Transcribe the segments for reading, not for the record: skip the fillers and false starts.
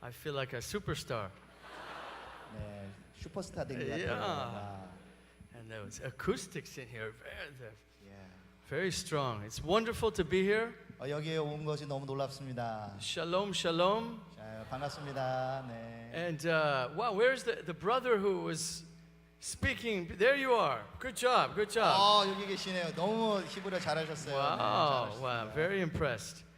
I feel like a superstar. 네, 슈퍼스타 된 것 같아요. Yeah. 아, And those acoustics in here, 예. very strong. It's wonderful to be here. 여기에 온 것이 너무 놀랍습니다. Shalom, shalom. 자, 반갑습니다. 네. And wow, where's the brother who was speaking? There you are. Good job, good job. 여기 계시네요. 너무 히브리어 잘하셨어요. Wow, 네, wow, 잘하셨습니다. very impressed.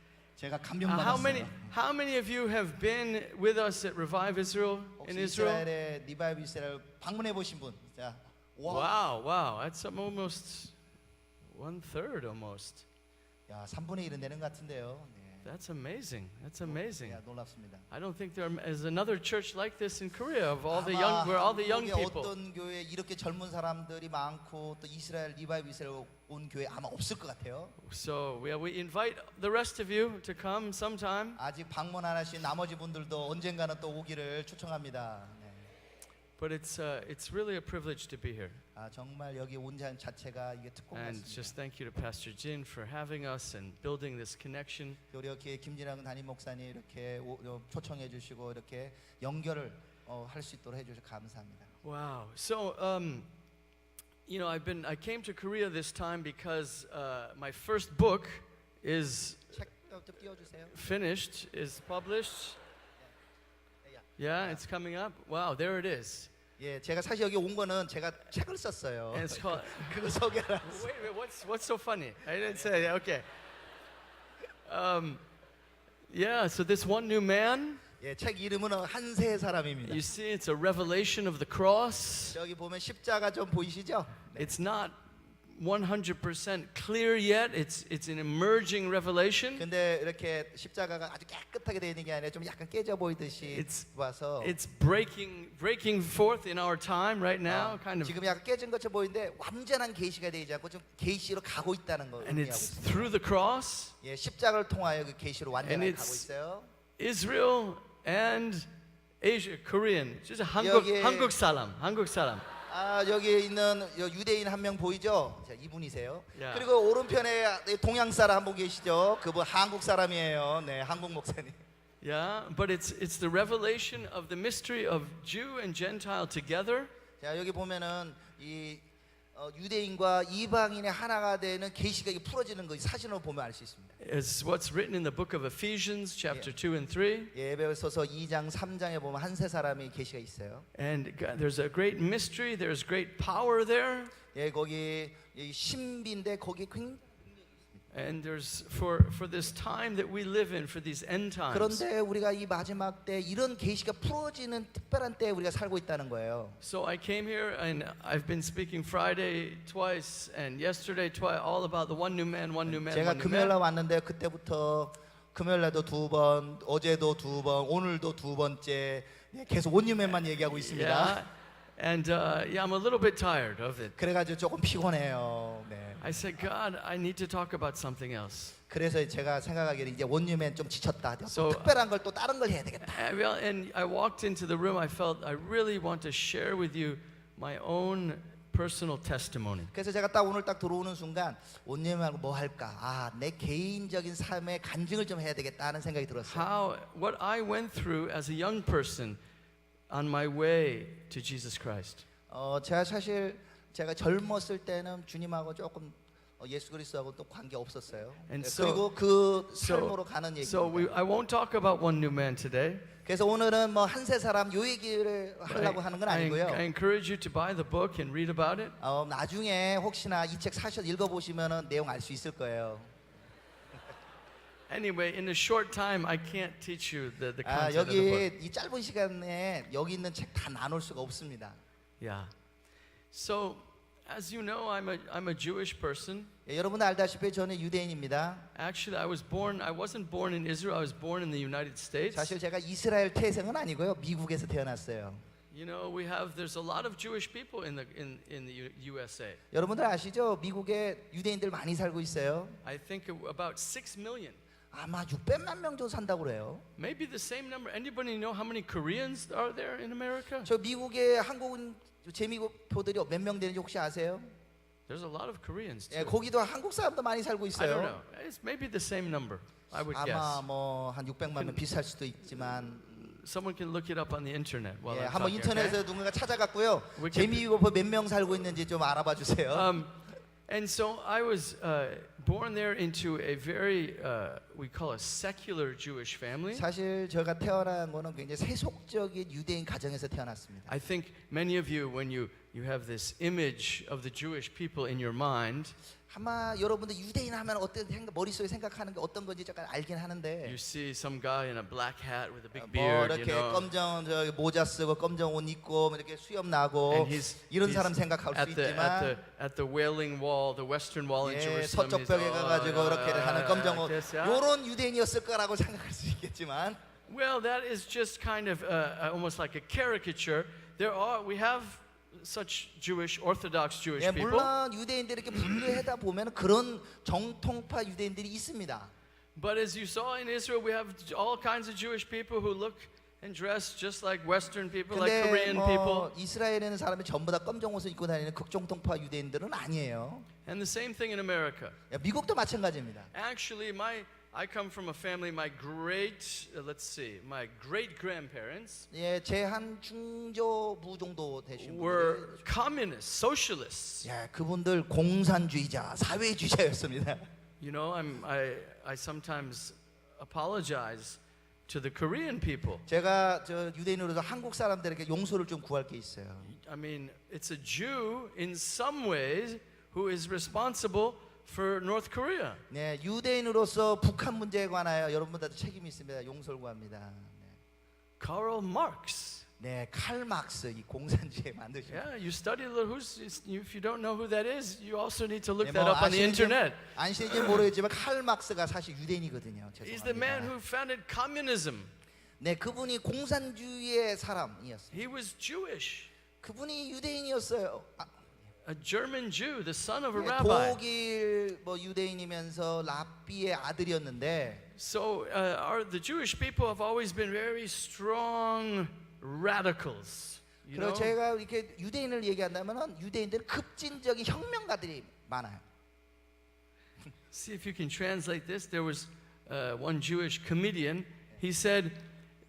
제가 감명받았어요. How many of you have been with us at Revive Israel in 혹시 Israel? 이스라엘의 리바이브 이스라엘 방문해 보신 분? 자, 와, Wow, that's almost 1/3 almost. 야, 3분의 1은 되는 것 같은데요. 네. That's amazing. That's amazing. 야, 놀랍습니다. I don't think there is another church like this in Korea of all the young, where all the young 한국에 people. 어떤 교회 이렇게 젊은 사람들이 많고 또 이스라엘 리바이브 이스라엘 온 교회 아마 없을 것 같아요. So we invite the rest of you to come sometime. 아직 방문 안 하신 나머지 분들도 언젠가는 또 오기를 초청합니다. 네. But it's really a privilege to be here. 정말 여기 온 자체가 이게 특권 And 같습니다. just thank you to Pastor Jin for having us and building this connection. 또 이렇게 김진학 담임 목사님 이렇게 초청해 주시고 이렇게 연결을 할 수 있도록 해주셔서 감사합니다. Wow. So I came to Korea this time because my first book is 책좀 띄워주세요. finished, is published. Yeah, it's coming up. Wow, there it is. 예, 제가 사실 여기 온 거는 제가 책을 썼어요. And it's called. 그거 소개를. Wait, what's so funny? I didn't say that. Okay. Yeah. So this one new man. 예, 책 이름은 한세 사람입니다. You see, it's a revelation of the cross. 여기 보면 십자가 좀 보이시죠? 네. It's not 100% clear yet. It's an emerging revelation. 근데 이렇게 십자가가 아주 깨끗하게 되어 있는 게 아니라 좀 약간 깨져 보이듯이 와서 It's breaking forth in our time right now, kind of. 지금 약간 깨진 것처럼 보이는데 완전한 계시가 되지 않고 좀 계시로 가고 있다는 거 And 의미하고 it's 있습니다. through the cross, 예, 십자가를 통하여 그 계시로 And 완전하게 it's- 가고 있어요. Israel and Asia, Korean. 진짜 여기에- 한국 사람. 여기 있는 유대인 한 명 보이죠? 자, 이분이세요. Yeah. 그리고 오른편에 동양 사람 한 분 계시죠? 그분 한국 사람이에요. 네, 한국 목사님. Yeah, but it's the revelation of the mystery of Jew and Gentile together. 자, 여기 보면은 이 유대인과 이방인의 하나가 되는 계시가 풀어지는 거 사진으로 보면 알 수 있습니다. It's what's written in the book of Ephesians, chapter 2 and 3. 예, 에베소서 2장 3장에 보면 한세 사람의 계시가 있어요. And there's a great mystery, there's great power there. 예, 거기 이 신비인데 거기 And there's for this time that we live in, for these end times. 그런데 우리가 이 마지막 때 이런 계시가 풀어지는 특별한 때에 우리가 살고 있다는 거예요. So I came here and I've been speaking Friday twice and yesterday twice, all about the one new man, one new man, 제가 one new 금요일 man. 날 왔는데 그때부터 금요일 날도 두 번, 어제도 두 번, 오늘도 두 번째 계속 온유맨만 얘기하고 있습니다. Yeah, and I'm a little bit tired of it. 그래가지고 조금 피곤해요. 네. I said, God, I need to talk about something else. 그래서 제가 생각하기에는 이제 온유맨 좀 지쳤다. So- 특별한 걸 또 다른 걸 해야 되겠다. And I walked into the room. I felt I really want to share with you my own personal testimony. 그래서 제가 딱 오늘 딱 들어오는 순간 온유맨하고 뭐 할까? 내 개인적인 삶의 간증을 좀 해야 되겠다 하는 생각이 들었어요. What I went through as a young person on my way to Jesus Christ. 제가 사실 제가 젊었을 때는 주님하고 조금 예수 그리스도하고 또 관계 없었어요. And 그리고 그 삶으로 가는 So 얘기입니다. I won't talk about one new man today. 그래서 오늘은 뭐 한세 사람 요 얘기를 하려고 하는 건 아니고요. I encourage you to buy the book and read about it. 나중에 혹시나 이 책 사셔서 읽어보시면 내용 알 수 있을 거예요. Anyway, in a short time, I can't teach you the content of the 여기 book. 이 짧은 시간에 여기 있는 책 다 나눌 수가 없습니다. Yeah. So, as you know, I'm a Jewish person. 여러분 알다시피 저는 유대인입니다. Actually, I wasn't born in Israel. I was born in the United States. 사실 제가 이스라엘 태생은 아니고요. 미국에서 태어났어요. You know, there's a lot of Jewish people in the USA. 여러분들 아시죠? 미국에 유대인들 많이 살고 있어요. I think about 6 million. 아마 600만 명 정도 산다고 그래요. Maybe the same number. Anybody know how many Koreans are there in America? 저 미국에 한국은 재미국포들이 몇 명 되는지 혹시 아세요? There's a lot of Koreans 예, too. 거기도 한국 사람도 많이 살고 I don't 있어요. know. It's maybe the same number. I would 아마 guess. 뭐 한 600만 명 비슷할 수도 있지만 someone can look it up on the internet while 예, I'm 한번 talking. Okay? 인터넷에 누군가 찾아갔고요. We can- 재미있고 몇 명 살고 있는지 좀 알아봐 주세요. And so I was born there into a very, we call a secular Jewish family. 사실 제가 태어난 거는 굉장히 세속적인 유대인 가정에서 태어났습니다. I think many of you, when you have this image of the Jewish people in your mind, 아마 여러분들 유대인 하면 어떤 생각, 머릿속에 생각하는 게 어떤 건지 잠깐 알긴 하는데 you see some guy in a black hat with a big 뭐 beard, you 이렇게 know, 검정 저 모자 쓰고 검정 옷 입고 뭐 이렇게 수염 나고 and he's 이런 사람 생각할 수 at the 있지만 at the Wailing Wall, the Western Wall in 예, Jerusalem. 서쪽 he's, 벽에 가가지고 이렇게 하는 검정 옷 like this, yeah. 요런 유대인이었을 거라고 생각할 수 있겠지만 Well, that is just kind of almost like a caricature. We have such Jewish, Orthodox Jewish 예, people, 물론 유대인들 이렇게 분류하다 보면 그런 정통파 유대인들이 있습니다. but as you saw in Israel, we have all kinds of Jewish people who look and dress just like Western people, like 근데 Korean people. 뭐 이스라엘에는 사람이 전부 다 검정 옷을 입고 다니는 극정통파 유대인들은 아니에요. And the same thing in America. 예, 미국도 마찬가지입니다. Actually, I come from a family. My great grandparents 예, 제 한 중조부 정도 되신 were 분들, communists, socialists. 예, 그분들 공산주의자, 사회주의자였습니다. You know, I sometimes apologize to the Korean people. 제가 저 유대인으로서 한국 사람들에게 용서를 좀 구할 게 있어요. I mean, it's a Jew in some ways who is responsible for North Korea. 네, 유대인으로서 북한 문제에 관하여 여러분들도 책임이 있습니다. 용서를 구합니다. Karl Marx. 네, 칼 막스 이 공산주의 만드신. Yeah, you study a little. If you don't know who that is, you also need to look 네, that 뭐 up on the internet. 아시는지 모르겠지만 칼 막스가 사실 유대인이거든요. He's the man 죄송합니다. who founded communism. 네, 그분이 공산주의의 사람이었어요. He was Jewish, 그분이 유대인이었어요. a German Jew, the son of a 네, rabbi. 독일 뭐 유대인이면서 랍비의 아들이었는데 So the Jewish people have always been very strong radicals. You 그리고 know? 제가 이렇게 유대인을 얘기한다면은 유대인들은 급진적인 혁명가들이 많아요. See if you can translate this. There was one Jewish comedian. He said,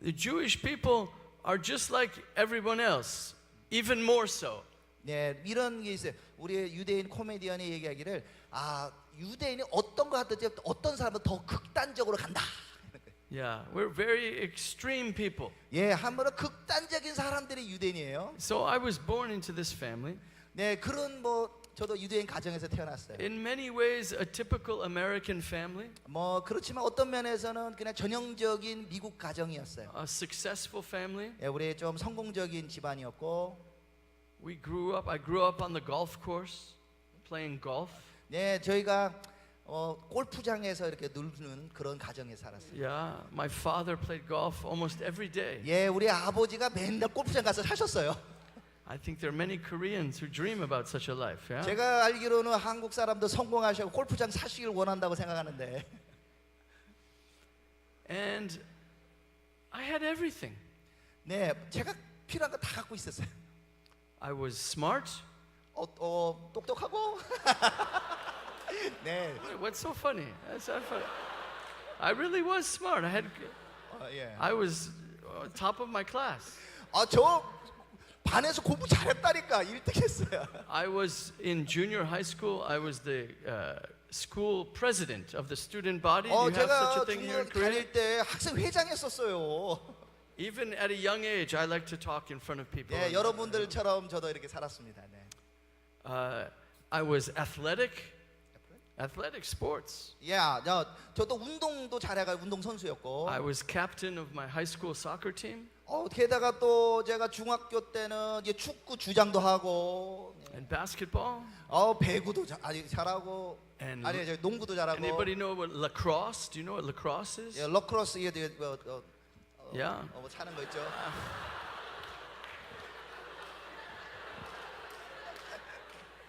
"The Jewish people are just like everyone else, even more so." 네, 이런 게 있어요. 우리 유대인 코미디언이 얘기하기를 유대인이 어떤 거 하든지 어떤 사람은 더 극단적으로 간다. Yeah, we're very extreme people. 예, 한번은 극단적인 사람들이 유대인이에요. So I was born into this family. 네, 그런 뭐 저도 유대인 가정에서 태어났어요. In many ways, a typical American family, 뭐 그렇지만 어떤 면에서는 그냥 전형적인 미국 가정이었어요. a successful family. 예, 우리 좀 성공적인 집안이었고, I grew up on the golf course, playing golf. 네, 저희가 골프장에서 이렇게 놀는 그런 가정에 살았어요. Yeah, my father played golf almost every day. 예, 우리 아버지가 맨날 골프장 가서 사셨어요. I think there are many Koreans who dream about such a life. Yeah. 제가 알기로는 한국 사람도 성공하시고 골프장 사시길 원한다고 생각하는데, And I had everything. 네, 제가 필요한 거 다 갖고 있었어요. I was smart. 똑똑하고, 네, What's so funny? That's not funny. I really was smart. 예. I was top of my class. 저 반에서 공부 잘했다니까 1등했어요. I was in junior high school. I was the school president of the student body. Do you have such 제가 a thing here in 중学Korea? 다닐 때 학생 회장했었어요. Even at a young age, I like to talk in front of people. 네, 여러분들처럼 저도 이렇게 살았습니다. 네. I was athletic sports. 예, 저도 운동도 잘해가 운동 선수였고. I was captain of my high school soccer team. 게다가 또 제가 중학교 때는 이제 축구 주장도 하고, And basketball. 배구도 아주 잘하고, And 아니 저 농구도 잘하고. anybody know what lacrosse? Do you know what lacrosse is? 예, 러크로스 이게 Yeah. 뭐 차는 거 있죠.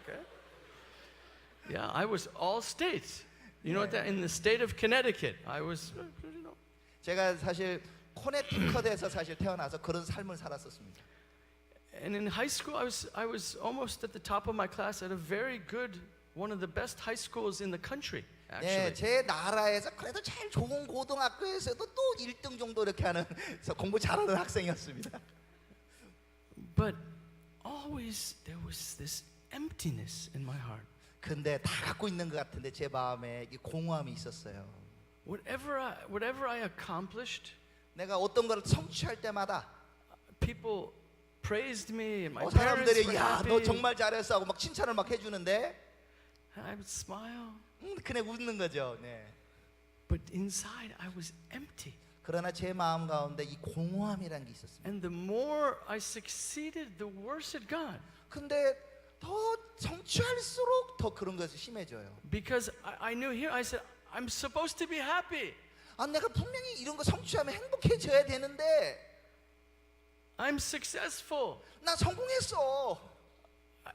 Okay. Yeah, I was all states. You know what that in the state of Connecticut, I was, you know. 제가 사실 코네티컷에서 사실 태어나서 그런 삶을 살았었습니다. And in high school, I was almost at the top of my class at a very good, one of the best high schools in the country. actually. 네, 제 나라에서 그래도 제일 좋은 고등학교에서도 또 1등 정도 이렇게 하는 그래서 공부 잘하는 학생이었습니다. But always there was this emptiness in my heart. 근데 다 갖고 있는 것 같은데 제 마음에 이 공허함이 있었어요. Whatever I accomplished, 내가 어떤 걸 성취할 때마다 people praised me and my parents 사람들이 were 야, 너 happy. 정말 잘했어 하고 막 칭찬을 막 해주는데 I would smile, 그냥 웃는 거죠. 네. but inside I was empty. 그러나 제 마음 가운데 이 공허함이라는 게 있었습니다. And the more I succeeded, the worse it got. 근데 더 성취할수록 더 그런 것이 심해져요. Because I knew here, I said, I'm supposed to be happy. 아, 내가 분명히 이런 거 성취하면 행복해져야 되는데 I'm successful. 나 성공했어.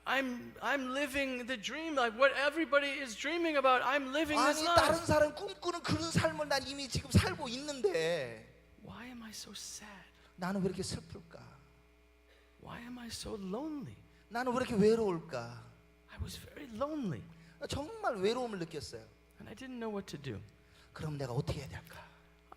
I'm living the dream like what everybody is dreaming about. I'm living this 아니 다른 life. 사람 꿈꾸는 그런 삶을 난 이미 지금 살고 있는데 Why am I so sad? 나는 왜 이렇게 슬플까? Why am I so lonely? 나는 왜 이렇게 외로울까? I was very lonely 정말 외로움을 느꼈어요. and I didn't know what to do. 그럼 내가 어떻게 해야 될까?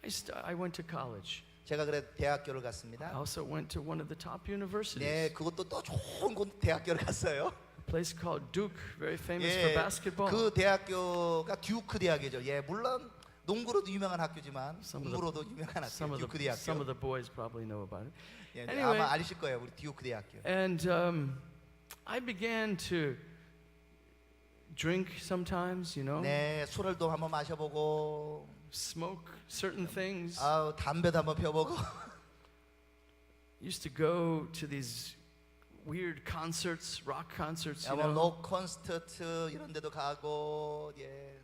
I went to college. 제가 그래 대학교를 I 갔습니다. also went to one of the top universities, 네, 그것도 또 좋은 곳 대학교를 갔어요. a place called Duke, very famous for 예, basketball. 그 대학교가 듀크 대학이죠. 예, 물론 농구로도 유명한 학교지만 Some of the- 공부로도 유명한 Some 학교 of 듀크 the 대학교. boys probably know about it. 예, 네, Anyway. 아마 아실 거예요, 우리 듀크 대학교. And I began to drink sometimes, you know, 네, 술을 또 한번 마셔보고, smoke certain things. 담배도 한번 펴보고. Used to go to these weird concerts, rock concerts, you 뭐 know. 록 콘서트 이런 데도 가고, 예.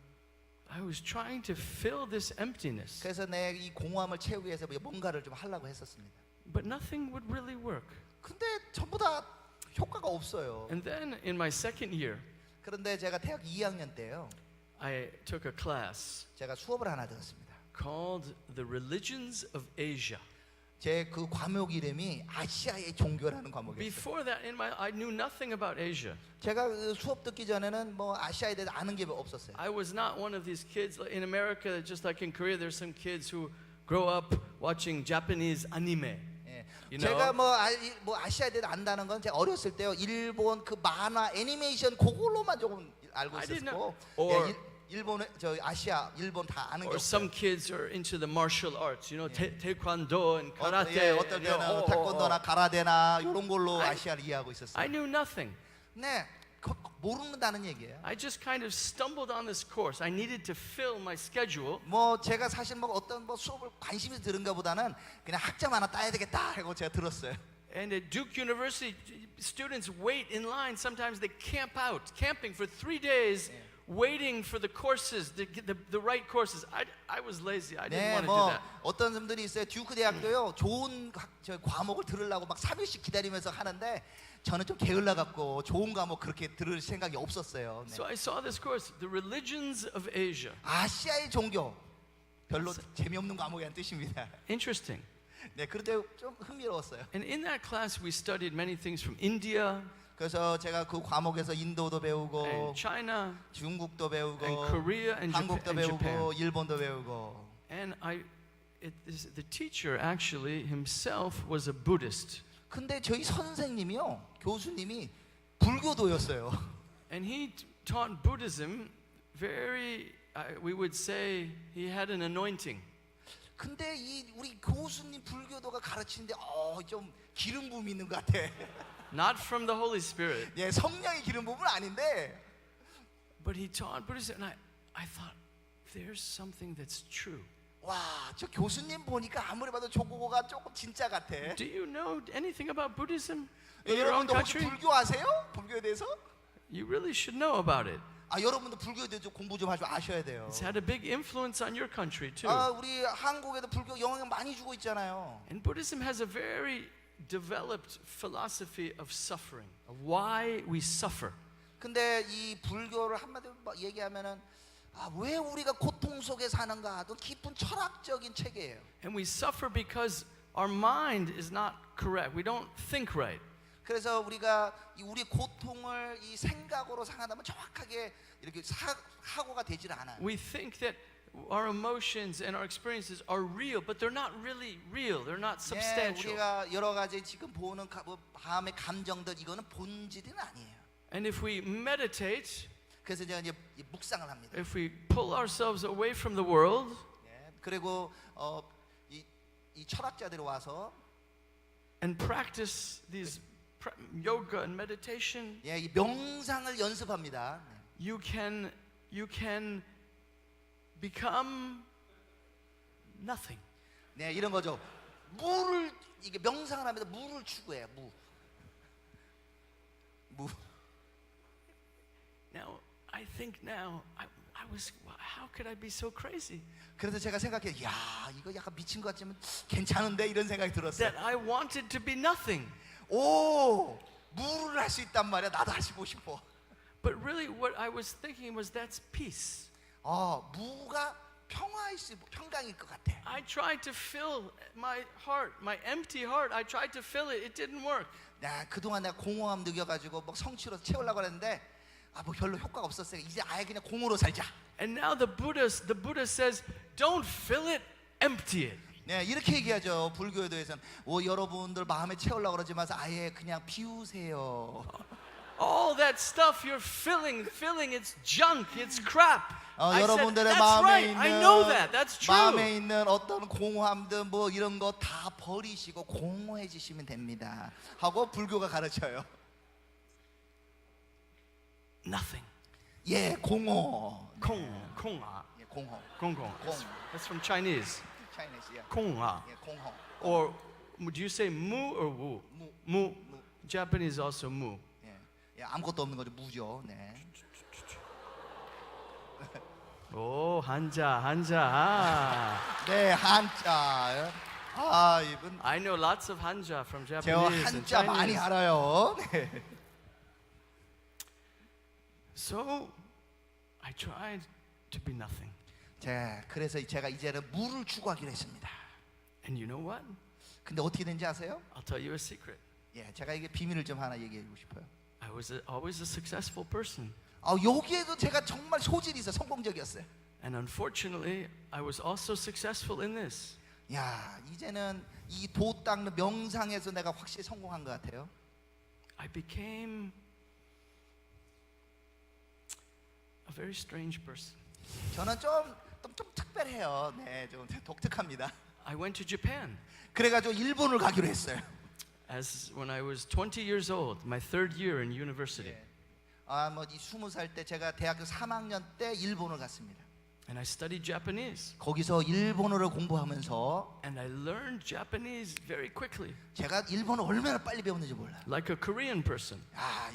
I was trying to fill this emptiness, 그래서 내 이 공허함을 채우기 위해서 뭔가를 좀 하려고 했었습니다. but nothing would really work. 근데 전부 다 효과가 없어요. And then in my second year, 그런데 제가 대학 2학년 때요, I took a class 제가 수업을 하나 들었습니다. called The Religions of Asia. 제 그 과목 이름이 아시아의 종교라는 과목이었어요. Before that, I knew nothing about Asia. 제가 그 수업 듣기 전에는 뭐 아시아에 대해서 아는 게 없었어요. I was not one of these kids in America, just like in Korea. There's some kids who grow up watching Japanese anime. 예. You 제가 know? 뭐 아시아에 대해서 안다는 건 제가 어렸을 때요, 일본 그 만화 애니메이션 그걸로만 조금 알고 I didn't 있었고, know. 예, 일본 저 아시아 일본 다 아는 게 Or 없어요. some kids are into the martial arts, you know, taekwondo and karate. 예, 어떨 you know, 때는 태권도나 가라데나 이런 걸로 I- 아시아를 이해하고 있었어요. I knew nothing. 네, 모른다는 얘기예요. I just kind of stumbled on this course. I needed to fill my schedule. 뭐 제가 사실 뭐 어떤 뭐 수업을 관심이 들은가 보다는 그냥 학점 하나 따야 되겠다 하고 제가 들었어요. And at Duke University, students wait in line. Sometimes they camp out, camping for 3 days, waiting for the courses, to get the right courses. I was lazy. I didn't 네, want to do 뭐 that. 어떤 분들이 있어요. 듀크 대학교요, 좋은 저 과목을 들으려고 막 3일씩 기다리면서 하는데 저는 좀 게을러 갖고 좋은 과목 그렇게 들을 생각이 없었어요. 네. So I saw this course, The Religions of Asia. 아시아의 종교, 별로 재미없는 과목이라는 뜻입니다. Interesting. 네, 그런데 좀 흥미로웠어요. And in that class, we studied many things from India 그래서 제가 그 과목에서 인도도 배우고 and China 중국도 배우고 and Korea and 한국도 Japan. 배우고 일본도 배우고. And the teacher actually himself was a Buddhist. 근데 저희 선생님이요, 교수님이 불교도였어요. And he taught Buddhism very, we would say he had an anointing. 근데 이 우리 교수님 불교도가 가르치는데 좀 기름 부음이 있는 것 같아. Not from the Holy Spirit, 예, 성령의 기름 부음은 아닌데. but he taught Buddhism. And I thought, there's something that's true. 와, 저 교수님 보니까 아무리 봐도 저거가 조금 진짜 같아. Do you know anything about Buddhism in your own 여러분도 혹시 country? 불교 아세요? 불교에 대해서? You really should know about it. 여러분도 불교에 대해서 공부 좀 아셔야 돼요. It's had a big influence on your country too. 우리 한국에도 불교 영향 많이 주고 있잖아요. And Buddhism has a very developed philosophy of suffering, of why we suffer. 근데 이 불교를 한마디로 얘기하면은 왜 우리가 고통 속에 사는가 하던 깊은 철학적인 체계예요. And we suffer because our mind is not correct. We don't think right. 그래서 우리가 우리 고통을 이 생각으로 상하다면 정확하게 이렇게 사고가 되질 않아요. We think that our emotions and our experiences are real, but they're not really real. They're not 예, substantial. 우리가 여러 가지 지금 보는 마음의 감정들 이거는 본질은 아니에요. And if we meditate, 그래서 제가 이제 묵상을 합니다. if we pull ourselves away from the world 예, 그리고 이 철학자들이 와서 and practice these yoga and meditation, 예, 이 명상을 연습합니다. you can become nothing. 네, 이런 거죠. 물을 이게 명상을 하면서 물을 추구해요. 무. Now, I think now, I was, how could I be so crazy? 그래서 제가 생각해요. 야, 이거 약간 미친 것 같지만 괜찮은데 이런 생각이 들었어요. That I wanted to be nothing. 오, 물을 할 수 있단 말이야. 나도 하시고 싶어. But really what I was thinking was that's peace. 무가 평강일 것 같아. I tried to fill my heart, my empty heart. I tried to fill it. It didn't work. 야, 그동안 내가 공허함 느껴가지고 막 성취로 채우려고 했는데 뭐 별로 효과가 없었어요. 이제 아예 그냥 공으로 살자. And now the Buddha says, don't fill it, empty it. 네, 이렇게 얘기하죠. 불교에서는 여러분들 마음에 채우려고 그러지만 아예 그냥 비우세요. All that stuff you're filling, it's junk, it's crap. I said, 여러분들의 that's 마음에 right. 있는 I know that. That's true. 마음에 있는 어떤 공허함들 뭐 이런 거 다 버리시고 공허해지시면 됩니다. 하고 불교가 가르쳐요. Nothing. 예, 공허. 공아. 예, 공허. 공공. That's from Chinese. Chinese, 예. 공아. 예, 공허. Or do you say mu or wu? 무. Japanese also mu. 예, 아무것도 없는 거죠. 무죠. 네. 오, 한자. 네, 한자. 이분 I know lots of hanja from 제가 Japanese and 한자 많이 Chinese. 알아요. 네. So I tried to be nothing. 자, 그래서 제가 이제는 물을 추구하기로 했습니다. And you know what? 근데 어떻게 된지 아세요? I'll tell you a secret. 예, 제가 이게 비밀을 좀 하나 얘기해주고 싶어요. I was always a successful person. 여기에도 제가 정말 소질이 있어 성공적이었어요. And unfortunately, I was also successful in this. 야, 이제는 이 도 닦는 명상에서 내가 확실히 성공한 것 같아요. I became a very strange person. 저는 좀 특별해요. 네, 좀 독특합니다. I went to Japan 그래가지고 일본을 가기로 했어요. as when I was 20 years old, my third year in university. 이 20살 때 제가 대학교 3학년 때 일본을 갔습니다. And I studied Japanese. 거기서 일본어를 공부하면서 And I learned Japanese very quickly, 제가 일본어 얼마나 빨리 배웠는지 몰라요. like a Korean person.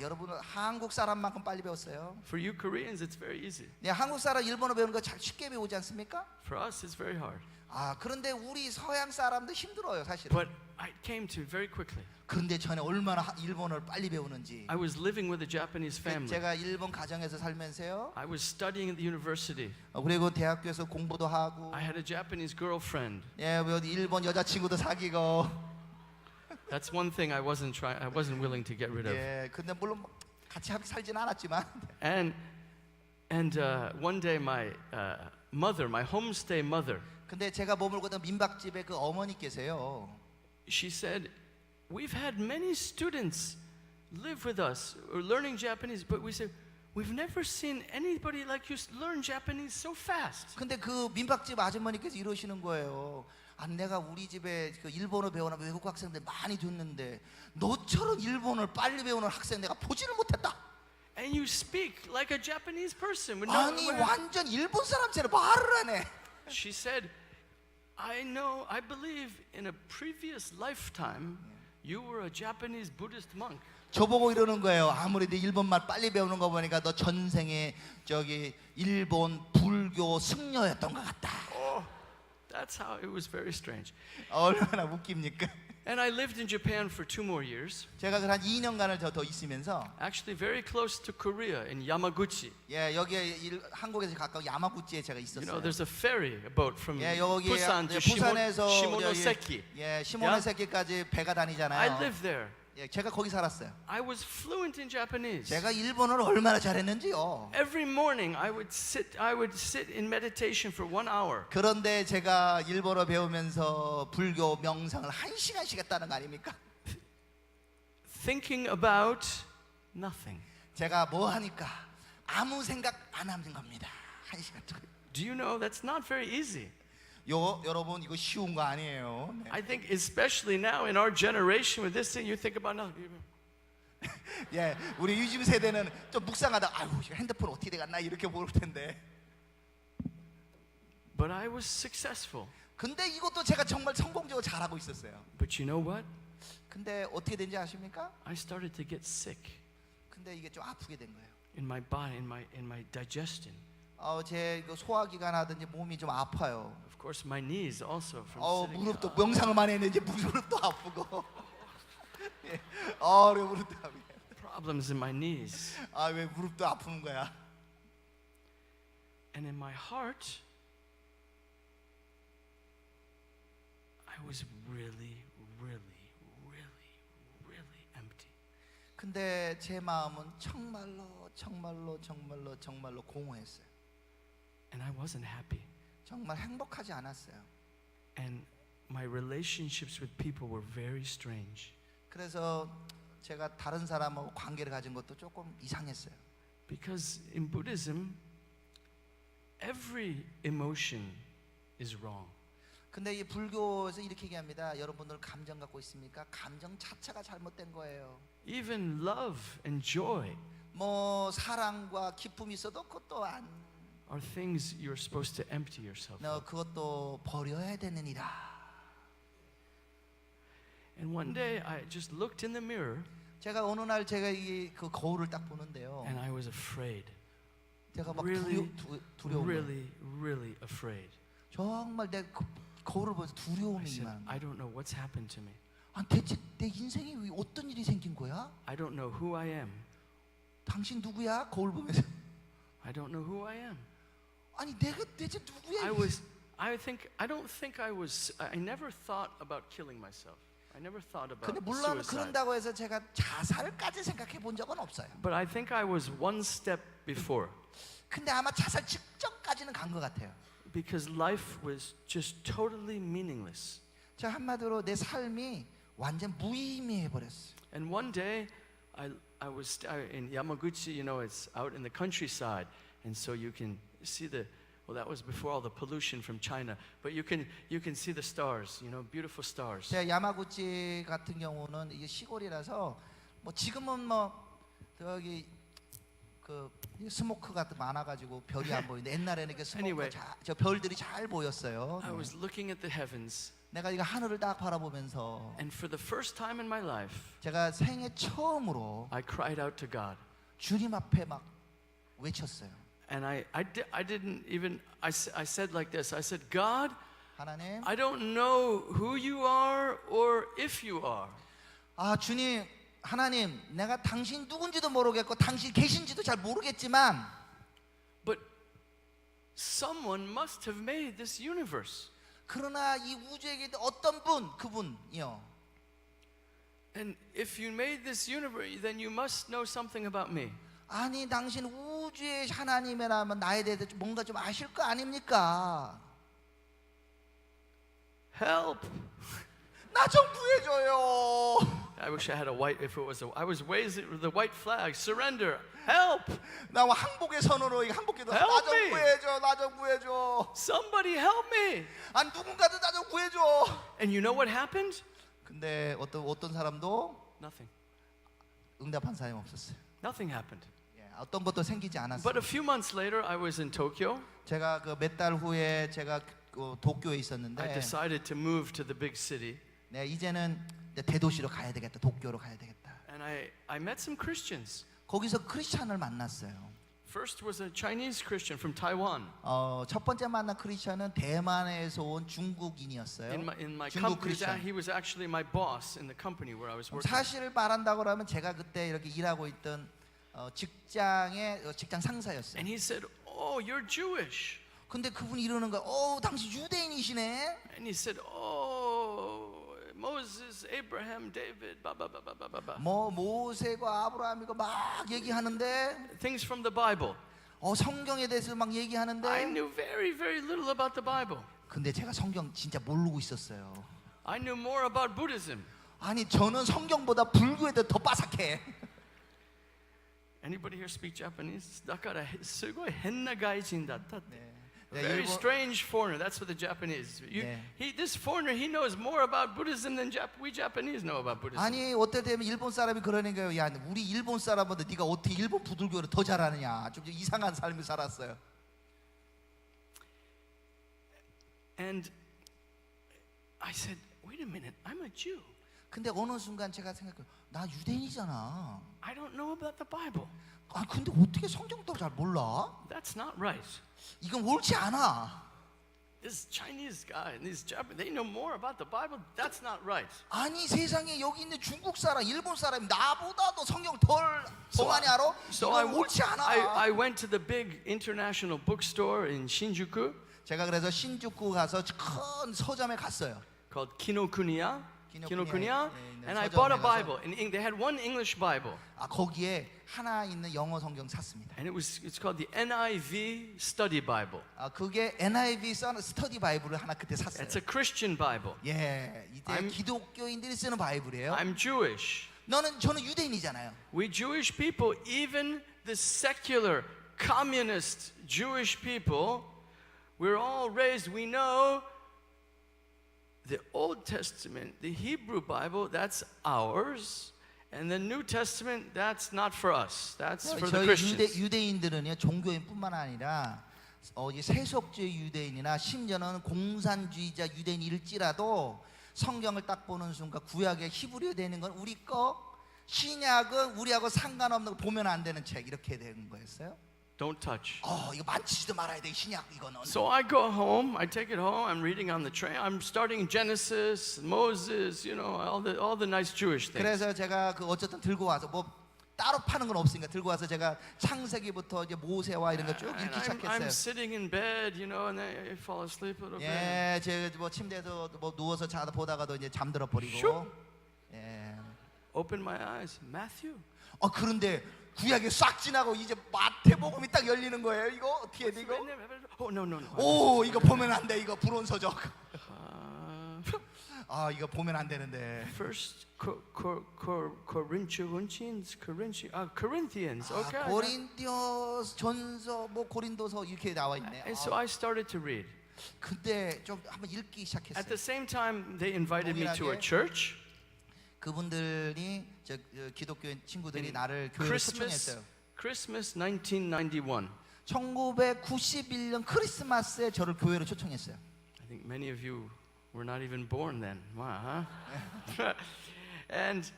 여러분은 한국 사람만큼 빨리 배웠어요. For you Koreans, it's very easy. 네, 한국 사람 일본어 배우는 거 잘 쉽게 배우지 않습니까? For us, it's very hard. 그런데 우리 서양 사람도 힘들어요, 사실은. But I came to very quickly. 그런데 저는 얼마나 일본어를 빨리 배우는지. I was living with a Japanese family. 제가 일본 가정에서 살면서요. I was studying at the university. 그리고 대학교에서 공부도 하고. I had a Japanese girlfriend. 예, 일본 여자친구도 사귀고. That's one thing I wasn't willing to get rid of. 예, 근데 물론 같이 살진 않았지만. And one day my mother, my homestay mother, 근데 제가 머물고 있던 민박집에 그 어머니께서요. she said, "We've had many students live with us or learning Japanese, but we said we've never seen anybody like you learn Japanese so fast." 근데 그 민박집 아주머니께서 이러시는 거예요. 내가 우리 집에 그 일본어 배우는 외국 학생들 많이 뒀는데 너처럼 일본어를 빨리 배우는 학생 내가 보지를 못했다. And you speak like a Japanese person. With 아니 완전 일본 사람처럼 말을 하네. She said, I believe in a previous lifetime you were a Japanese Buddhist monk. 저보고 이러는 거예요. 아무래도 일본말 빨리 배우는 거 보니까 너 전생에 저기 일본 불교 승려였던 것 같다. Oh, that's how it was very strange. 얼마나 웃깁니까? And I lived in Japan for 2 more years. 제가 한 2년간을 더 있으면서 Actually very close to Korea in Yamaguchi. 예, 여기에 한국에서 가까운 야마구치에 제가 You 있었어요. know, there's a ferry boat from 예, 여기 Busan to 부산에서 Shimonoseki. 예, 시모노세키까지 배가 다니잖아요. I lived there. 예, 제가 거기 살았어요. I was fluent in Japanese. 제가 일본어를 얼마나 잘했는지요. Every morning I would sit in meditation for 1 hour. 그런데 제가 일본어 배우면서 불교 명상을 1시간씩 했다는 거 아닙니까? Thinking about nothing. 제가 뭐 하니까 아무 생각 안 하는 겁니다. 1시간 동안. Do you know that's not very easy? 여러분 이거 쉬운 거 아니에요. 네. I think especially now in our generation with this thing you think about nothing. 예, 우리 요즘 세대는 좀 묵상하다. 아유, 핸드폰 어떻게 돼갔나 이렇게 모를 텐데. But I was successful. 근데 이것도 제가 정말 성공적으로 잘하고 있었어요. But you know what? 근데 어떻게 된지 아십니까? I started to get sick 근데 이게 좀 아프게 된 거예요. in my body, in my digestion. 제 소화기관 하든지 몸이 좀 아파요. Of course, my knees also from sitting. 무릎도 명상을 많이 했는지 무릎도 아프고. 예, 왜 무릎도 아프게? Problems in my knees. 왜 무릎도 아픈 거야? And in my heart, I was really, really, really, really empty. 근데 제 마음은 정말로 공허했어요. And I wasn't happy. 정말 행복하지 않았어요. And my relationships with people were very strange. 그래서 제가 다른 사람하고 관계를 가진 것도 조금 이상했어요. Because in Buddhism, every emotion is wrong. 근데 이 불교에서 이렇게 얘기합니다. 여러분들 감정 갖고 있습니까? 감정 자체가 잘못된 거예요. Even love and joy 뭐 사랑과 기쁨이 있어도 그것도 are things you're supposed to empty yourself of. 그것도 버려야 되느니라. And one day I just looked in the mirror 제가 어느 날 제가 그 거울을 딱 보는데요. and I was afraid. 제가 막 Really, 두려운 거예요. really afraid. 정말 내 거울을 보면서 I 두려움이 said, 임하는 I 거예요. don't know what's happened to me. 대체 내 인생에 왜 어떤 일이 생긴 거야? I don't know who I am. 당신 누구야? 거울 보면서. I don't know who I am. 아니 내가 대체 누구야? I never thought about killing myself. I never thought about 근데 물론 suicide. 그런다고 해서 제가 자살까지 생각해 본 적은 없어요. But I think I was one step before. 근데 아마 자살 직전까지는 간 것 같아요. Because life was just totally meaningless. 자, 한마디로 내 삶이 완전 무의미해 버렸어요. And one day, I was in Yamaguchi. You know, it's out in the countryside, and so you can see well, that was before all the pollution from China. But you can see the stars. You know, beautiful stars. 제가 야마구치 같은 경우는 이게 시골이라서 뭐 지금은 뭐 저기 그 스모크가 많아가지고 별이 안 보이는데 옛날에는 그 Anyway. 스모크 저 별들이 잘 보였어요. I was looking at the heavens, 내가 이거 하늘을 딱 바라보면서 and for the first time in my life, 제가 생애 처음으로 I cried out to God. 주님 앞에 막 외쳤어요. And I said like this. I said, God, 하나님, I don't know who you are or if you are. 주님, 하나님, 내가 당신 누군지도 모르겠고 당신 계신지도 잘 모르겠지만 But someone must have made this universe. 그러나 이 우주에 어떤 그분이요. And if you made this universe, then you must know something about me. 아니 당신 우주의 하나님이라면 나에 대해서 뭔가 좀 아실 거 아닙니까? Help! 나 좀 구해줘요. I wish I had a white. I was raising the white flag. Surrender! Help! 나 항복의 선언으로 항복기도 나 Help 좀 me. 구해줘. 나 좀 구해줘. Somebody help me! 아니 누군가도 나 좀 구해줘. And you know what happened? 근데 어떤 사람도 Nothing. 응답한 사람이 없었어요. Nothing happened. 어떤 것도 생기지 않았어요. But a few months later, I was in Tokyo. 제가 그 몇 달 후에 제가 도쿄에 있었는데 I decided to move to the big city. 네, 이제는 대도시로 가야 되겠다. 도쿄로 가야 되겠다. And I met some Christians. 거기서 크리스찬을 만났어요. First was a Chinese Christian from Taiwan. 첫 번째 만난 크리스찬은 대만에서 온 중국인이었어요. In my 중국 company, 크리스찬. he was actually my boss in the company where I was working. 사실을 말한다고 하면 제가 그때 이렇게 일하고 있던 직장 상사였어요. And he said, "Oh, you're Jewish." 근데 그분이 이러는 거야. 당신 유대인이시네. And he said, "Oh, Moses, Abraham, David, blah blah blah blah blah blah. 뭐 모세가 아브라함이고 막 얘기하는데 Things from the Bible. 성경에 대해서 막 I 얘기하는데 knew very, very little about the Bible. 근데 제가 성경 진짜 모르고 있었어요. I knew more about Buddhism. 아니 저는 성경보다 불교에 대해 더 빠삭해. Anybody here speak Japanese? だからすごい変な外人だったって。 네, Very 일본- strange foreigner. That's what the Japanese. 네. This foreigner, he knows more about Buddhism than we Japanese know about Buddhism. 아니 어때 되면 일본 사람이 그러는 거예요. 야 우리 일본 사람보다 네가 어떻게 일본 부들교를 더 잘하느냐. 좀 이상한 삶을 살았어요. And I said, wait a minute, I'm a Jew. 근데 어느 순간 제가 생각해요. 나 유대인이잖아. I don't know about the Bible. 아 근데 어떻게 성경도 잘 몰라? That's not right. 이건 옳지 않아. This Chinese guy and these Japanese, they know more about the Bible. That's not right. 아니 세상에 여기 있는 중국 사람, 일본 사람이 나보다도 성경 더 많이 알아? 이건 옳지 않아. I went to the big international bookstore in Shinjuku 제가 그래서 신주쿠 가서 큰 서점에 갔어요. called Kinokuniya. Kinokuniya, And I 서점에 bought a 가서- Bible. And they had one English Bible. 아 거기에 하나 있는 영어 성경 샀습니다. And it's called the NIV Study Bible. 아 그게 NIV 스터디 바이블을 하나 그때 샀어요. It's a Christian Bible. 예, 이때 기독교인들이 쓰는 바이블이에요. I'm Jewish. 저는 유대인이잖아요. We Jewish people, even the secular, communist Jewish people, we're all raised, we know the Old Testament, the Hebrew Bible, that's ours. And the New Testament, that's not for us. That's for the 저희 Christians. 유대인들은요 종교인뿐만 아니라 이 세속주의 유대인이나 심지어는 공산주의자 유대인일지라도 성경을 딱 보는 순간 구약의 히브리어 되는 건 우리 거, 신약은 우리하고 상관없는 거 보면 안 되는 책 이렇게 되는 거였어요. Don't touch. 이거 만지지도 말아야 돼 신약 이거는. So I go home, I take it home, I'm reading on the train, I'm starting Genesis, Moses, you know, all the nice Jewish things. 그래서 제가 그 어쨌든 들고 와서 뭐 따로 파는 건 없으니까 들고 와서 제가 창세기부터 이제 모세와 이런 거 쭉 And 읽기 I'm 시작했어요. sitting in bed, you know, and I fall asleep a little bit. 예, 제가 뭐 침대에서 뭐 누워서 자다 보다가도 이제 잠들어 버리고. 슉. 예. Open my eyes, Matthew. 그런데 구약에 싹 지나고 이제 마태복음이 딱 열리는 거예요. 이거 어떻게 해야 돼 이거? Oh no no no. 오, 이거 보면 안 돼. 이거 불온서적. 이거 보면 안 되는데. First Corinthians. Okay. 고린도서 전서 뭐 고린도서 이렇게 나와 있네. And so I started to read. 근데 좀 한번 읽기 At the 시작했어요. same time, they invited me to a 동일하게 church. 그분들이 기독교 친구들이 In 나를 교회로 초청했어요. Christmas 1991. 1991년 크리스마스에 저를 교회로 초청했어요. I think many of you were not even born then. Wow, huh? And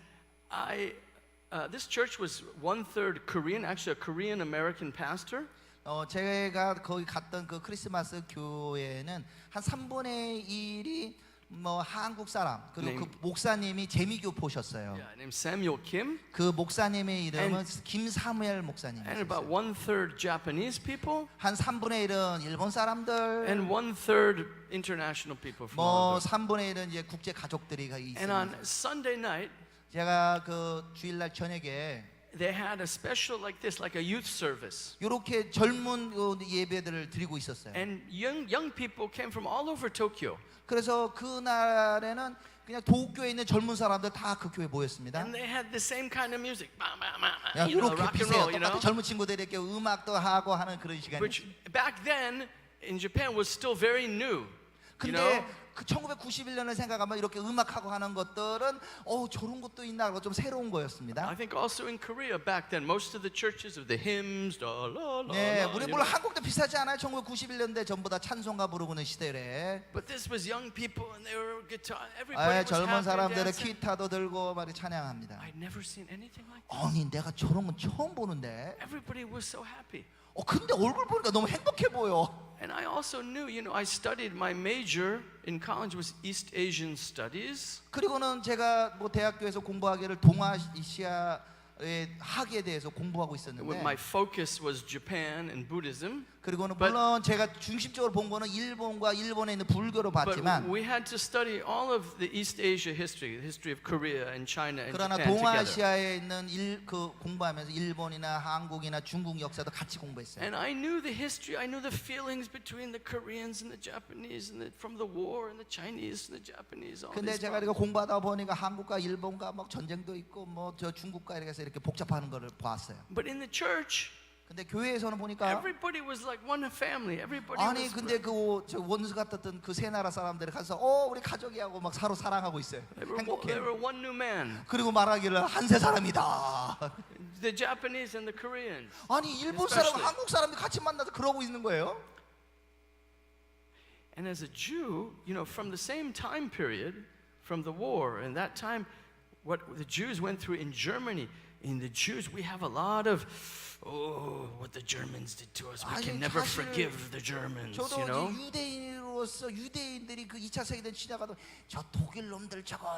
this church was 1/3 Korean, actually a Korean American pastor. 제가 거기 갔던 그 크리스마스 교회는 한 3분의 1이 뭐 한국 사람 그리고 그 목사님이 재미교포셨어요. Yeah, named Samuel Kim. 그 목사님의 이름은 김사무엘 목사님이었어요. And about 1/3 Japanese people. 한 3분의 1은 일본 사람들, And 1/3 international people from 뭐 all over. 3분의 1은 이제 국제 가족들이 And on 있습니다. Sunday night, 제가 그 주일날 저녁에 they had a special like this, like a youth service. 이렇게 젊은 예배들을 드리고 있었어요. And young people came from all over Tokyo. 그래서 그날에는 그냥 도쿄에 있는 젊은 사람들 다 그 교회에 모였습니다. And they had the same kind of music. 이렇게 rock and roll, 비슷해요. 똑같은 젊은 친구들이 이렇게 음악도 하고 하는 그런 시간이. Which back then in Japan was still very new. You 근데 know? 그 1991년을 생각하면 이렇게 음악하고 하는 것들은 저런 것도 있나 하고 좀 새로운 거였습니다. I think also in Korea back then, most of the churches of the hymns, la la la. 네, la, 우리 you 물론 know. 한국도 비슷하지 않아요? 1991년대 전부 다 찬송가 부르고는 시대래. But this was young people and they were guitar. Everybody was 젊은 happy 사람들은 dancing. 기타도 들고 말이 찬양합니다. I'd never seen anything like that. 아니 내가 저런 건 처음 보는데. Everybody was so happy. 근데 얼굴 보니까 너무 행복해 보여. And I also knew, you know, I studied my major in college was East Asian Studies. 그리고는 제가 뭐 대학교에서 공부하기를 동아시아의 학에 대해서 공부하고 있었는데 My focus was Japan and Buddhism. 그리고는 But- 물론 제가 중심적으로 본 거는 일본과 일본에 있는 불교로 But 봤지만 we had to study all of the East Asia history, the history of Korea and China and 그러나 Japan together. 동아시아에 있는 그 공부하면서 일본이나 한국이나 중국 역사도 같이 공부했어요. And I knew the history, I knew the feelings between the Koreans and the Japanese, and from the war, and the Chinese and the Japanese. All 근데 these 제가 이거 공부하다 보니까 한국과 일본과 막 전쟁도 있고 뭐 저 중국과 이렇게 해서 이렇게 복잡한 거를 봤어요. But in the church, 근데 교회에서는 보니까 everybody was like one family. Everybody 아니 was. 근데 저 원수 같았던 그 세 나라 사람들이 가서 우리 가족이하고 막 서로 사랑하고 있어요. They 행복해. were one new man. 그리고 말하기를 한세 사람이다. The Japanese and the Koreans. 아니 일본 사람, Especially. 한국 사람들 같이 만나서 그러고 있는 거예요. And as a Jew, from the same time period, from the war, and that time, what the Jews went through in Germany, in the Jews, we have a lot of, what the Germans did to us. We 아니, can never 사실 forgive the Germans, 저도 you know? 유대인으로서 유대인들이 그 2차 세계대전 지나가도 저 독일 놈들 저거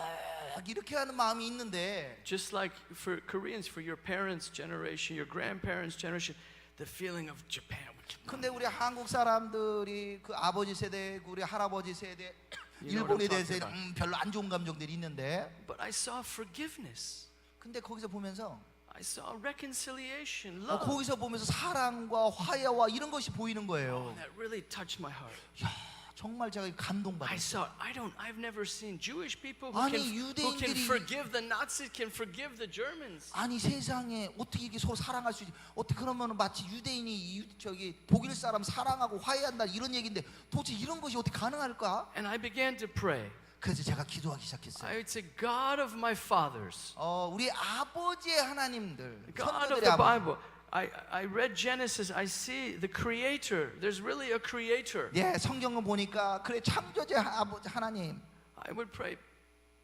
이렇게 하는 마음이 있는데 Just like for Koreans, for your parents' generation, your grandparents' generation, the feeling of Japan. 근데 우리 한국 사람들이 그 아버지 세대, 우리 할아버지 세대 You know 일본에 what I'm 대해서 talking 별로 안 좋은 감정들이 있는데 But I saw forgiveness. 근데 거기서 보면서 I saw reconciliation, love. 거기서 보면서 사랑과 화해와 이런 것이 보이는 거예요. That really touched my heart. 야, 정말 제가 I 감동받았어요. saw. I've never seen Jewish people who 아니, can 유대인들이- forgive the Nazis, can forgive the Germans. 아니 세상에 어떻게 이게 서로 사랑할 수 있지? 어떻게 그러면 마치 유대인이 저기 독일 사람 사랑하고 화해한다 이런 얘기인데 도대체 이런 것이 어떻게 가능할까? And I began to pray. 그래서 제가 기도하기 시작했어요. I would say, God of my fathers, 우리 아버지의 하나님들, God of 선조들의 the 아버지. Bible. I read Genesis. I see the Creator. There's really a Creator. 예, 성경을 보니까 그래 창조제 아버지 하나님 I would pray,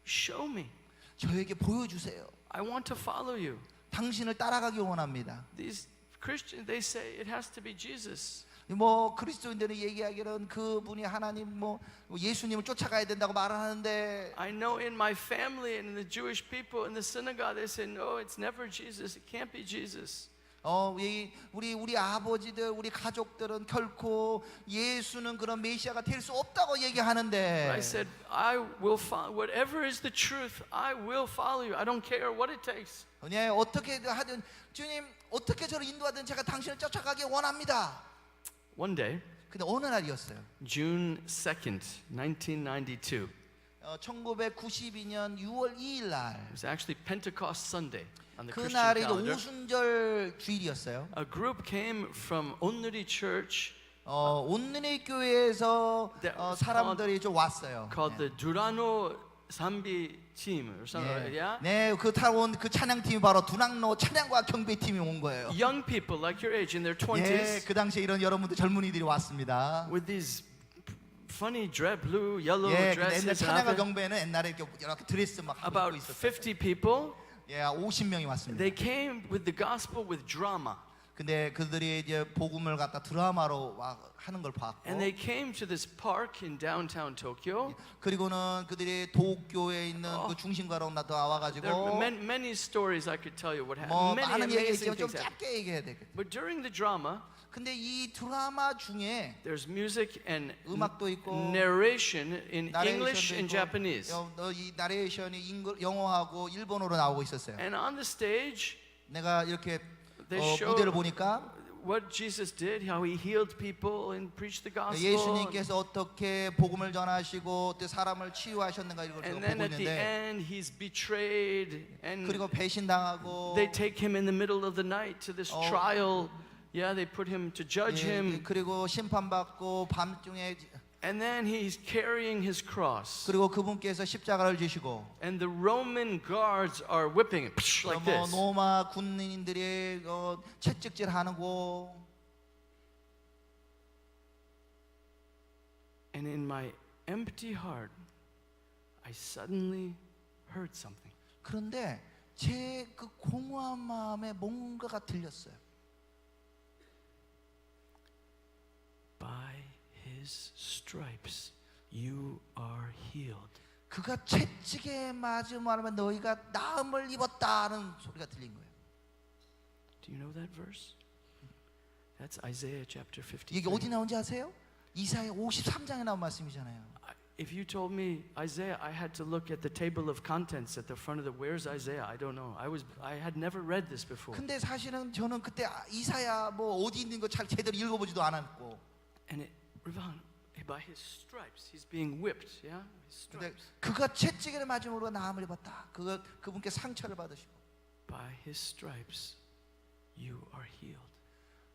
show me. 저에게 보여주세요. I want to follow you. 당신을 따라가기 원합니다. These Christians, they say it has to be Jesus. 뭐 그리스도인들은 얘기하기는 그분이 하나님 뭐 예수님을 쫓아가야 된다고 말하는데 I know in my family and in the Jewish people in the synagogue, they say, no, it's never Jesus. It can't be Jesus. 우리 아버지들 우리 가족들은 결코 예수는 그런 메시아가 될 수 없다고 얘기하는데 I said, I will follow. Whatever is the truth, I will follow you. I don't care what it takes. 네, 어떻게 하든 주님 어떻게 저를 인도하든 제가 당신을 쫓아가기 원합니다. One day, 근데 어느 날이었어요. June 2nd, 1992. 1992년 6월 2일 날 It was actually Pentecost Sunday on the Christian 그날이 calendar. 오순절 주일이었어요. A group came from Onnuri Church 온누리 교회에서 That was 사람들이 좀 왔어요. called the Durano Sambi team or something, 예. yeah? 네, 그 타온 그 찬양팀이 바로 두낙로 찬양과 경배팀이 온 거예요. Young people like your age in their 예, 20s 그 당시에 이런 여러분들 젊은이들이 왔습니다. with these funny blue, yellow 예, 근데 옛날 dresses. 찬양과 and 경배는 옛날에 이렇게 드레스 막 하고 about 입고 있었어요. 50 people. 예, 50명이 왔습니다. They came with the gospel with drama. 근데 그들이 이제 복음을 갖다 드라마로 하는 걸 봤고 And they came to this park in downtown Tokyo. 그리고는 그들이 도쿄에 있는 그 중심가로 나와 There are 가지고 many stories I could tell you what happened. 뭐 Many 많은 얘기가 amazing 있지만 좀 things happened. 짧게 얘기해야 되겠다. But during the drama, 근데 이 드라마 중에 there's music and 음악도 있고 narration in English 나레이션도 and 있고, Japanese. 이 나레이션이 영어하고 일본어로 나오고 있었어요. And on the stage, 내가 이렇게 they show 무대를 보니까 what Jesus did, how he healed people and preached the gospel. 예수님께서 어떻게 복음을 전하시고 또 사람을 치유하셨는가 이걸 제가 And then 보고 at the 있는데 end, he's betrayed, and 그리고 배신당하고 they take him in the middle of the night to this trial. Yeah, they put him to judge him, 그리고 심판받고 밤중에 and then he's carrying his cross. 그리고 그분께서 십자가를 지시고 And the Roman guards are whipping him like 뭐 this. 로마 군인들이 채찍질하고 And in my empty heart, I suddenly heard something. 그런데 제 그 공허한 마음에 뭔가가 들렸어요. By his stripes, you are healed. 그가 채찍에 맞음하면 너희가 나음을 입었다는 소리가 들린 거예요. Do you know that verse? That's Isaiah chapter 이게 53. 어디 나온지 아세요? 이사야 53장에 나온 말씀이잖아요. If you told me Isaiah, I had to look at the table of contents at the front of the. Where's Isaiah? I don't know. I had never read this before. 근데 사실은 저는 그때 이사야 뭐 어디 있는 거 잘 제대로 읽어보지도 않았고. And it, Ravon, by his stripes, he's being whipped. Yeah, his 근데 stripes. 그가 채찍을 맞음으로 나음을 입었다. 그분께 상처를 받으시고. By his stripes, you are healed.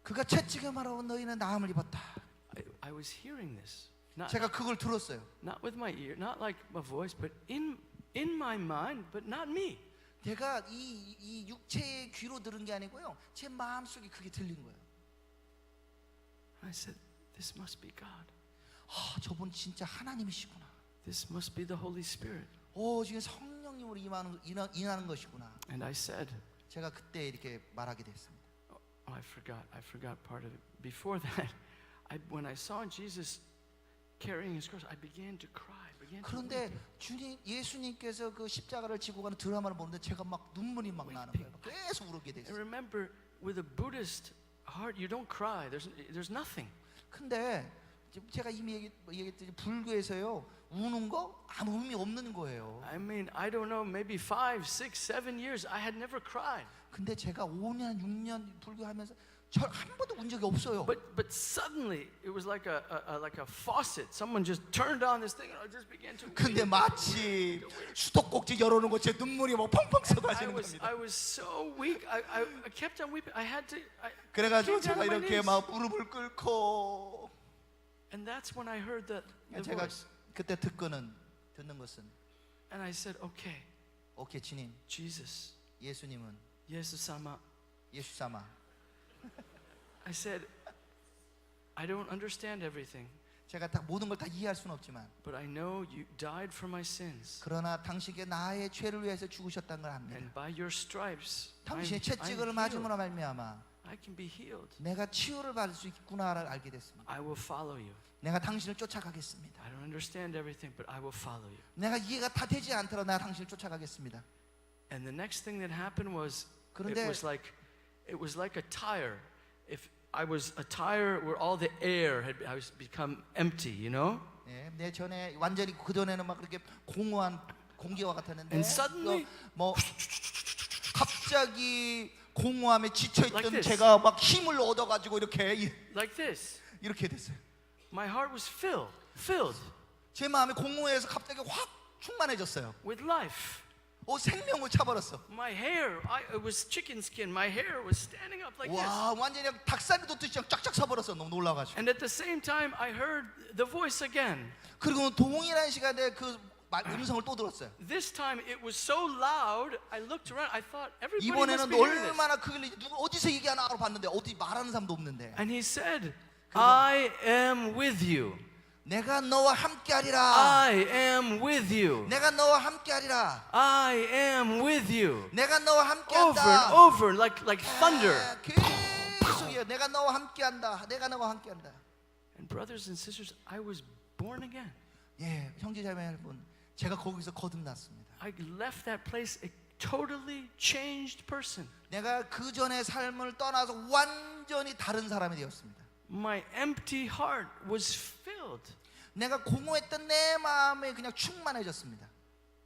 그가 채찍을 말하고 너희는 나음을 입었다. I was hearing this. Not, 제가 그걸 들었어요. not with my ear, not like my voice, but in my mind, but not me. 내가 이 육체의 귀로 들은 게 아니고요. 제 마음속에 그게 들린 거예요. I said, this must be God. 저분 진짜 하나님이시구나. This must be the Holy Spirit. 지금 성령님으로 임하는 것이구나. And I said, 제가 그때 이렇게 말하게 됐습니다. I forgot part of it. Before that, when I saw Jesus carrying his cross, I began to cry. 그런데 예수님께서 그 십자가를 지고 가는 드라마를 보는데 제가 막 눈물이 막 나는 거예요. 계속 울게 And 됐어요. remember, with a Buddhist heart, you don't cry. There's nothing. 근데 지금 제가 이미 얘기했듯이 불교에서요 우는 거 아무 의미 없는 거예요. I mean, I don't know, maybe 5, 6, 7 years, I had never cried. 근데 제가 5년, 6년 불교하면서 저 한 번도 운 적이 없어요. But suddenly, it was like a faucet. Someone just turned on this thing, and I just began to. 근데 마치 수도꼭지 열어놓은 것에 눈물이 막 펑펑 I 쏟아지는 겁니다. was so weak. I kept on weeping. I had to. 그래가지고 came down 제가 on my 이렇게 knees. 막 무릎을 꿇고 And that's when I heard the 제가 voice. 그때 듣는 것은 And I said, okay, 오케이 주님, Jesus, 예수님은 예수様. 예수 삼아. I said, I don't understand everything, 제가 다 모든 걸 다 이해할 수는 없지만 but I know you died for my sins. 그러나 당신께 나의 죄를 위해서 죽으셨다는 걸 압니다. And by your stripes, 당신의 I'm 채찍을 healed. 맞음으로 말미암아 I can be healed. 내가 치유를 받을 수 있구나를 알게 됐습니다. I will follow you. 내가 당신을 쫓아가겠습니다. I don't understand everything, but I will follow you. 내가 이해가 다 되지 않더라도 내가 당신을 쫓아가겠습니다. And the next thing that happened was 그런데 it was like a tire. If I was a tire where all the air had become empty, you know? 내 전에 완전히 그 전에는 막 그렇게 공허한 공기와 같았는데 And suddenly, 뭐 갑자기 공허함에 지쳐있던 Like this. 제가 막 힘을 얻어가지고 이렇게 like this, 이렇게 됐어요. my heart was filled 제 마음이 공허해서 갑자기 확 충만해졌어요. with life. 생명을 차버렸어. My hair, it was chicken skin. My hair was standing up like this. 와 완전히 닭살이 돋듯이 쫙쫙 서버렸어. 너무 놀라가지고. And at the same time, I heard the voice again. 그리고 동일한 시간에 그 음성을 또 들었어요. This time it was so loud. I looked around. I thought everybody 이번에는 must be hearing this. 얼마나 크길래 누가 어디서 얘기하나 봤는데 어디 말하는 사람도 없는데. And he said, I am with you. 내가 너와 함께하리라. I am with you. 내가 너와 함께하리라. I am with you. 내가 너와 Over and 함께한다. over, like thunder. 계속이요. 내가 너와 함께한다. 내가 너와 함께한다. And brothers and sisters, I was born again. 예, 형제자매 여러분, 제가 거기서 거듭났습니다. I left that place a totally changed person. 내가 그 전의 삶을 떠나서 완전히 다른 사람이 되었습니다. My empty heart was filled 내가 공허했던 내 마음에 그냥 충만해졌습니다.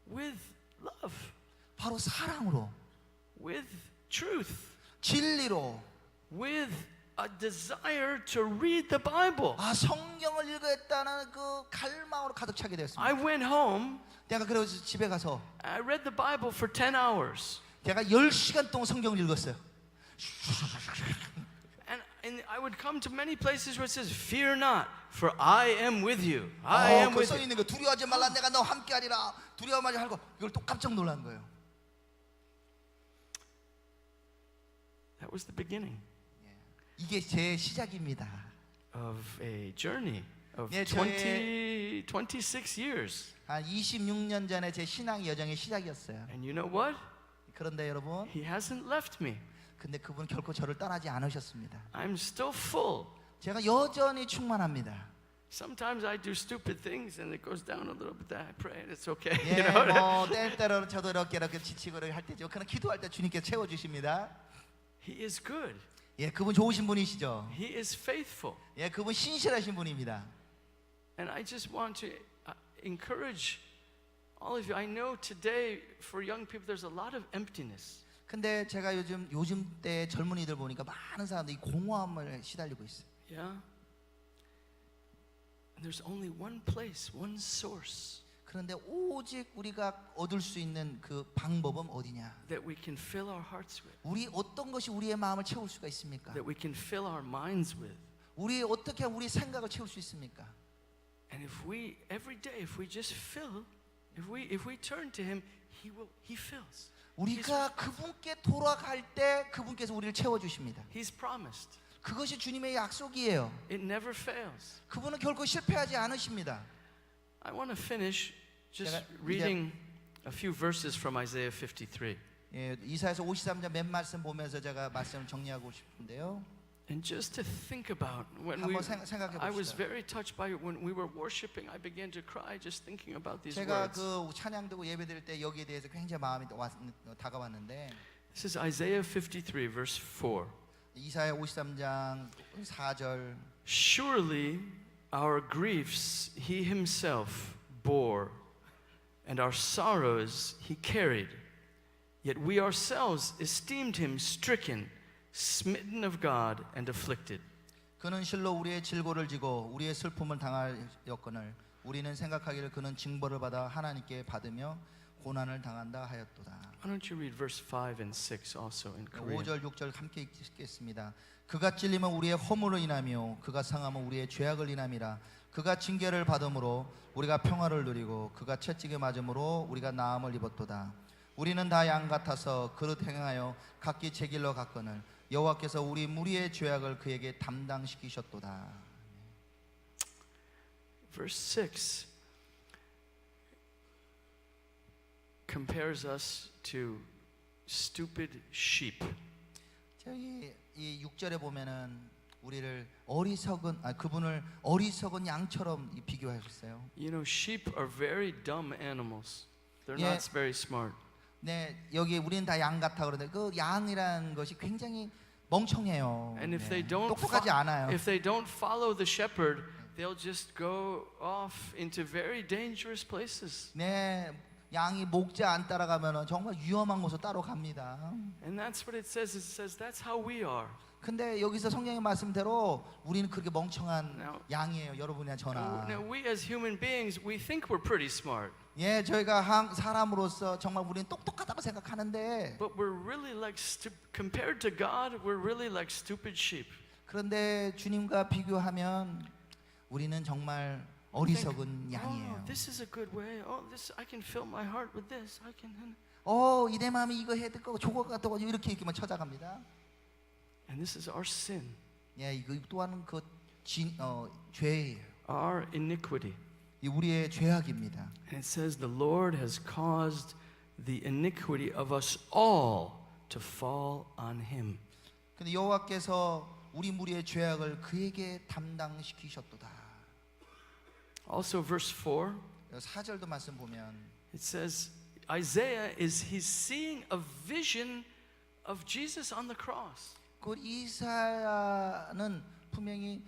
with love, 바로 사랑으로, with truth, 진리로, with a desire to read the Bible. 성경을 읽어야겠다는 그 갈망으로 가득 차게 되었습니다. I went home, 내가 그래서 집에 가서 I read the Bible for 10 hours. 제가 10시간 동안 성경을 읽었어요. And I would come to many places where it says, fear not, for I am with you. I am 그 with 써 you. 있는 거 두려워하지 말라 내가 너와 함께하리라. 두려워하지 말고 이걸 또 깜짝 놀란 거예요. That was the beginning 이게 제 시작입니다. of a journey of 네, 26 years. 한 26년 전에 제 신앙 여정의 시작이었어요. And you know what? 그런데 여러분, He hasn't left me. 근데 그분 결코 저를 떠나지 않으셨습니다. I'm still full. 제가 여전히 충만합니다. Sometimes I do stupid things and it goes down a little bit. I pray and it's okay. 예, You know? 뭐 때때로는 저도 이렇게 지치고 할 때죠. 그러나 기도할 때 주님께서 채워주십니다. He is good. 예, 그분 좋으신 분이시죠. He is faithful. 예, 그분 신실하신 분입니다. And I just want to encourage all of you. I know today for young people there's a lot of emptiness. 근데 제가 요즘 때 젊은이들 보니까 많은 사람들이 공허함을 시달리고 있어요. Yeah? And there's only one place, one source 그런데 오직 우리가 얻을 수 있는 그 방법은 어디냐? that we can fill our hearts with, 우리 어떤 것이 우리의 마음을 채울 수가 있습니까? that we can fill our minds with. 우리 어떻게 우리 생각을 채울 수 있습니까? And if we every day if we just fill, if we turn to him, he fills. 우리가 그분께 돌아갈 때 그분께서 우리를 채워 주십니다. He's promised. 그것이 주님의 약속이에요. It never fails. 그분은 결코 실패하지 않으십니다. I want to finish just 제가 reading a few verses from Isaiah 53. 예, 이사야서 53장 맨 말씀 보면서 제가 말씀을 정리하고 싶은데요. And just to think about when 한번 생각해 I was 봅시다. very touched by it when we were worshiping. I began to cry just thinking about these 제가 words. 그 찬양드고 예배드릴 때 여기에 대해서 굉장히 마음이 다가왔는데 This is Isaiah 53 verse 4. 이사야 53장 4절 Surely our griefs he himself bore, and our sorrows he carried. Yet we ourselves esteemed him stricken, smitten of God, and afflicted. 그는 실로 우리의 질고를 지고 우리의 슬픔을 당하였거늘 우리는 생각하기를 그는 징벌을 받아 하나님께 받으며 고난을 당한다 하였도다. Why don't you read verse 5 and 6 also in Korean? 5절 6절 함께 읽겠습니다. 그가 찔림은 우리의 허물로 인하며 그가 상함은 우리의 죄악을 인함이라. 그가 징계를 받음으로 우리가 평화를 누리고 그가 채찍에 맞음으로 우리가 나음을 입었도다. 우리는 다 양 같아서 그릇 행하여 각기 제 길로 갔거늘 여호와께서 우리 무리의 죄악을 그에게 담당시키셨도다. Verse 6 compares us to stupid sheep. 저기 이 6절에 보면은 우리를 그분을 어리석은 양처럼 비교하셨어요. You know, sheep are very dumb animals. They're Yeah. not very smart. 네, 여기 우리는 다 양 같아 그러는데 그 양이라는 것이 굉장히 멍청해요. And if 네, they don't 똑똑하지 않아요. if they don't follow the shepherd, they'll just go off into very dangerous places. 네, 양이 목자 안 따라가면은 정말 위험한 곳으로 따로 갑니다. And that's what it says. It says that's how we are. 근데 여기서 성경의 말씀대로 우리는 그렇게 멍청한 Now- 양이에요, 여러분이나 저나. Now we as human beings, we think we're pretty smart, 예, 저희가 사람으로서 정말 우리는 똑똑하다고 생각하는데 but we're really like compared to God, we're really like stupid sheep. 그런데 주님과 비교하면 우리는 정말 어리석은 양이에요. Oh, this is a good way. Oh, this I can fill my heart with this. I can. 이내 마음이 이거 해야 될 거고 저거 같다고 이렇게만 찾아갑니다. And this is our sin, 예, 이거 또한 죄예요. our iniquity. 이 우리의 죄악입니다. And it says the Lord has caused the iniquity of us all to fall on him. 근데 여호와께서 우리 무리의 죄악을 그에게 담당시키셨도다. Also verse 4, 4절도 말씀 보면 it says Isaiah he's seeing a vision of Jesus on the cross. 그 이사야는 분명히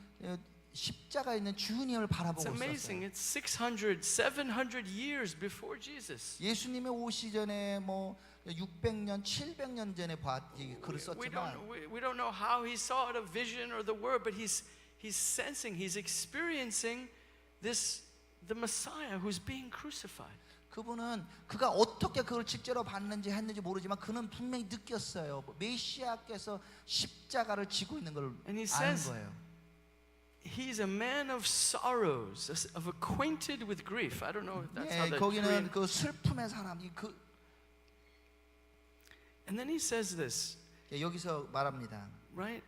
십자가에 있는 주님을 It's 바라보고 amazing. 있었어요. It's 600, 700 years before Jesus. 예수님의 오시 전에 뭐 600년, 700년 전에 글을 썼지만 We don't know how he saw it, a vision or the word, but he's sensing, he's experiencing the Messiah who's being crucified. 그분은 그가 어떻게 그걸 직접 봤는지 했는지 모르지만 그는 분명히 느꼈어요. 메시아께서 십자가를 지고 있는 걸 And he 아는 says 거예요. he's a man of sorrows, of acquainted with grief. I don't know if that's how 예, the 거기는 Korean. 그 슬픔의 사람이 And then he says this, 여기서 말합니다. right?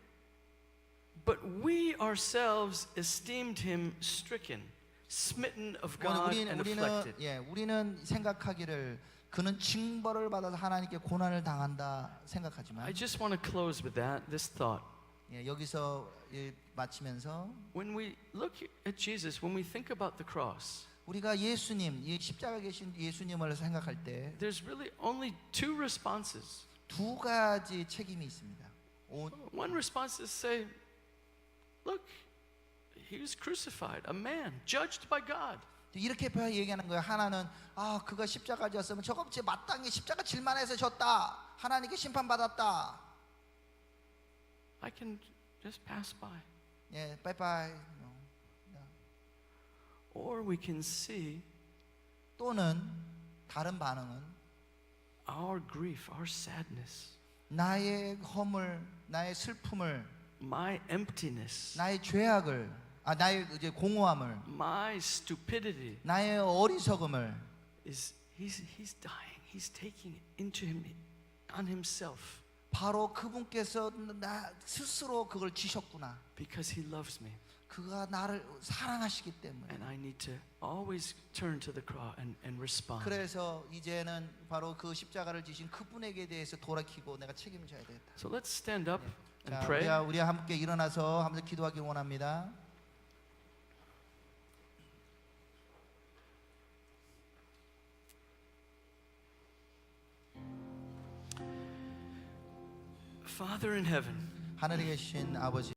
But we ourselves esteemed him stricken, smitten of God and afflicted. 우리는 생각하기를 그는 징벌을 받아서 하나님께 고난을 당한다 생각하지만 I just want to close with this thought. 여기서 마치면서 When we look at Jesus, when we think about the cross, 우리가 예수님, 이 십자가 계신 예수님을 생각할 때 there's really only two responses. 두 가지 책임이 있습니다. 온 One response is say, look, he was crucified, a man, judged by God. 이렇게 얘기하는 거예요. 하나는 아 그가 십자가 졌으면 저거 마땅히 십자가 질만해서 졌다. 하나님께 심판받았다. I can just pass by. 예, 빠이빠이. Or we can see 또는 다른 반응은 our grief, our sadness, 나의 허물, 나의 슬픔을, my emptiness, 나의 죄악을, 나의 이제 공허함을, my stupidity 나의 어리석음을 is he's dying. He's taking it into him on himself 바로 그분께서 나 스스로 그걸 지셨구나. because he loves me. 그가 나를 사랑하시기 때문에. And I need to always turn to the cross and respond. 그래서 이제는 바로 그 십자가를 지신 그분에게 대해서 돌이키고 내가 책임을 져야 되겠다. So let's stand up and 자, pray. 우리 함께 일어나서 한번 기도하길 원합니다. Father in heaven, 하늘에 계신 아버지